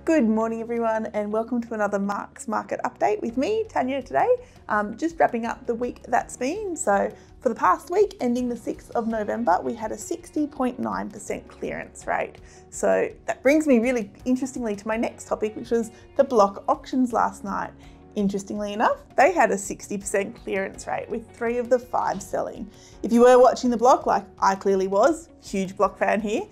Good morning everyone and welcome to another Marks Market update with me, Tania, today. Just wrapping up the week that's been. So for the past week, ending the 6th of November, we had a 60.9% clearance rate. So that brings me really interestingly to my next topic, which was the block auctions last night. Interestingly enough, they had a 60% clearance rate with 3 of the 5 selling. If you were watching the block, like I clearly was, huge block fan here,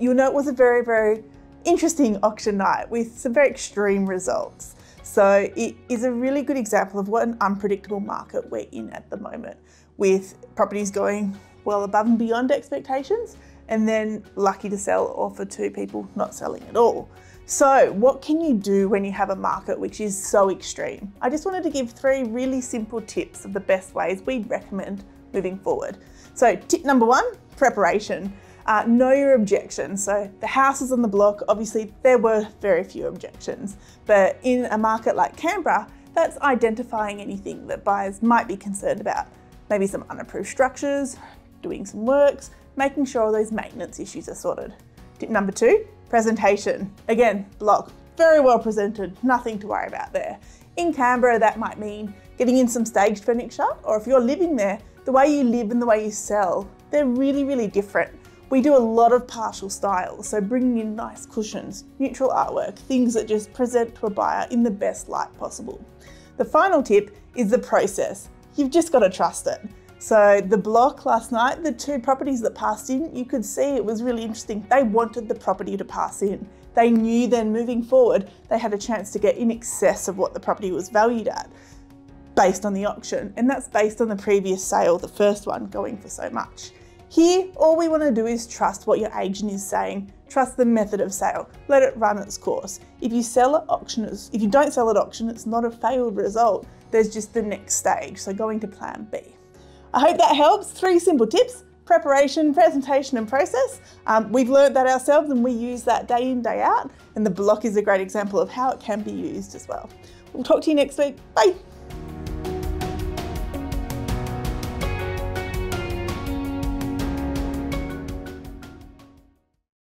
you'll know it was a very interesting auction night with some very extreme results. So it is a really good example of what an unpredictable market we're in at the moment, with properties going well above and beyond expectations and then lucky to sell, or for 2 people not selling at all. So what can you do when you have a market which is so extreme? I just wanted to give 3 really simple tips of the best ways we'd recommend moving forward. So tip number 1, preparation. Know your objections. So the houses on the block, obviously there were very few objections, but in a market like Canberra, that's identifying anything that buyers might be concerned about. Maybe some unapproved structures, doing some works, making sure those maintenance issues are sorted. Tip number 2, presentation. Again, block, very well presented, nothing to worry about there. In Canberra, that might mean getting in some staged furniture, or if you're living there, the way you live and the way you sell, they're really different. We do a lot of partial styles, so bringing in nice cushions, neutral artwork, things that just present to a buyer in the best light possible. The final tip is the process. You've just got to trust it. So the block last night, the 2 properties that passed in, you could see it was really interesting. They wanted the property to pass in. They knew then moving forward, they had a chance to get in excess of what the property was valued at based on the auction. And that's based on the previous sale, the first one going for so much. Here, all we want to do is trust what your agent is saying. Trust the method of sale. Let it run its course. If you sell at auction, if you don't sell at auction, it's not a failed result. There's just the next stage. So going to plan B. I hope that helps. 3 simple tips: preparation, presentation, and process. We've learned that ourselves and we use that day in, day out. And the block is a great example of how it can be used as well. We'll talk to you next week. Bye.